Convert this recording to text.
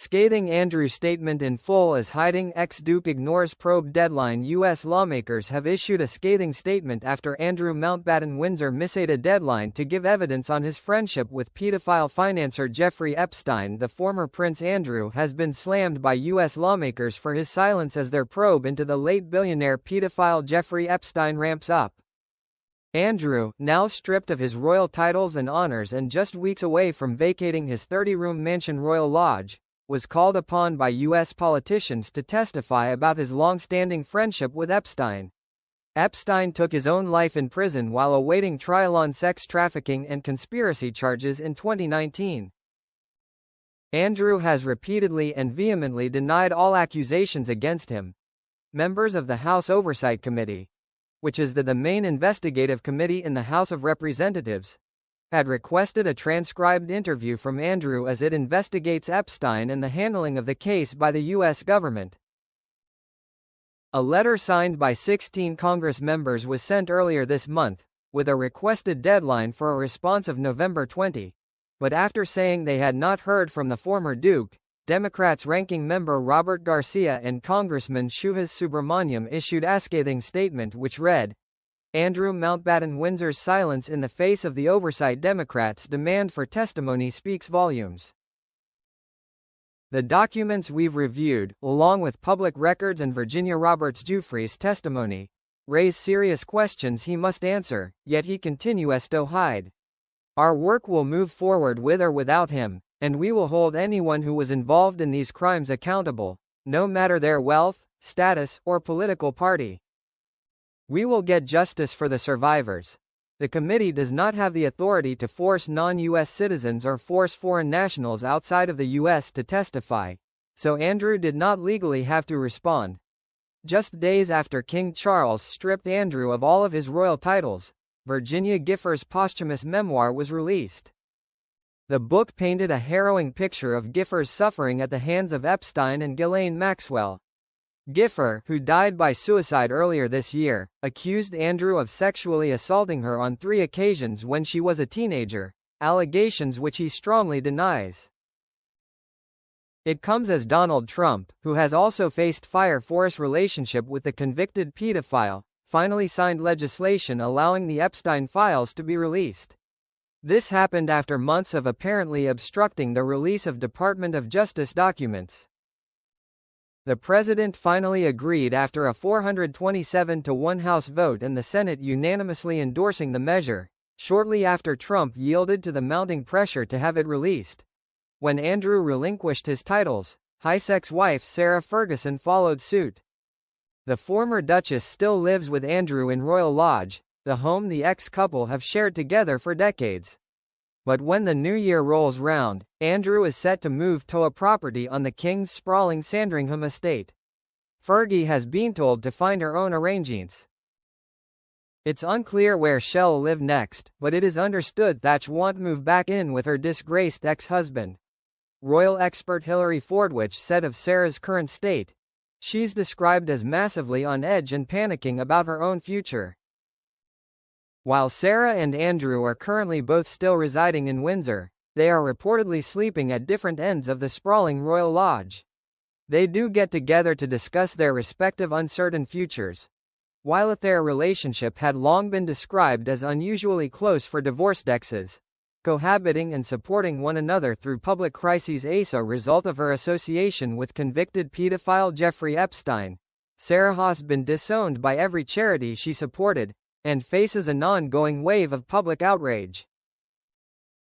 Scathing Andrew statement in full as hiding ex-Duke ignores probe deadline. U.S. lawmakers have issued a scathing statement after Andrew Mountbatten Windsor missed a deadline to give evidence on his friendship with pedophile financier Jeffrey Epstein. The former Prince Andrew has been slammed by U.S. lawmakers for his silence as their probe into the late billionaire pedophile Jeffrey Epstein ramps up. Andrew, now stripped of his royal titles and honors and just weeks away from vacating his 30-room mansion Royal Lodge, was called upon by U.S. politicians to testify about his long-standing friendship with Epstein. Epstein took his own life in prison while awaiting trial on sex trafficking and conspiracy charges in 2019. Andrew has repeatedly and vehemently denied all accusations against him. Members of the House Oversight Committee, which is the main investigative committee in the House of Representatives, had requested a transcribed interview from Andrew as it investigates Epstein and the handling of the case by the U.S. government. A letter signed by 16 Congress members was sent earlier this month, with a requested deadline for a response of November 20. But after saying they had not heard from the former Duke, Democrats ranking member Robert Garcia and Congressman Suhas Subramaniam issued a scathing statement which read, Andrew Mountbatten Windsor's silence in the face of the oversight Democrats' demand for testimony speaks volumes. The documents we've reviewed, along with public records and Virginia Roberts Giuffre's testimony, raise serious questions he must answer, yet he continues to hide. Our work will move forward with or without him, and we will hold anyone who was involved in these crimes accountable, no matter their wealth, status, or political party. We will get justice for the survivors. The committee does not have the authority to force non-U.S. citizens or force foreign nationals outside of the U.S. to testify, so Andrew did not legally have to respond. Just days after King Charles stripped Andrew of all of his royal titles, Virginia Gifford's posthumous memoir was released. The book painted a harrowing picture of Gifford's suffering at the hands of Epstein and Ghislaine Maxwell. Gifford, who died by suicide earlier this year, accused Andrew of sexually assaulting her on 3 occasions when she was a teenager, allegations which he strongly denies. It comes as Donald Trump, who has also faced fire for his relationship with the convicted pedophile, finally signed legislation allowing the Epstein files to be released. This happened after months of apparently obstructing the release of Department of Justice documents. The president finally agreed after a 427-1 House vote and the Senate unanimously endorsing the measure, shortly after Trump yielded to the mounting pressure to have it released. When Andrew relinquished his titles, his ex-wife Sarah Ferguson followed suit. The former Duchess still lives with Andrew in Royal Lodge, the home the ex-couple have shared together for decades. But when the new year rolls round, Andrew is set to move to a property on the King's sprawling Sandringham estate. Fergie has been told to find her own arrangements. It's unclear where she'll live next, but it is understood that she won't move back in with her disgraced ex-husband. Royal expert Hilary Fordwich said of Sarah's current state, "She's described as massively on edge and panicking about her own future." While Sarah and Andrew are currently both still residing in Windsor, they are reportedly sleeping at different ends of the sprawling Royal Lodge. They do get together to discuss their respective uncertain futures. While their relationship had long been described as unusually close for divorced exes, cohabiting and supporting one another through public crises as a result of her association with convicted pedophile Jeffrey Epstein, Sarah has been disowned by every charity she supported, and faces an ongoing wave of public outrage.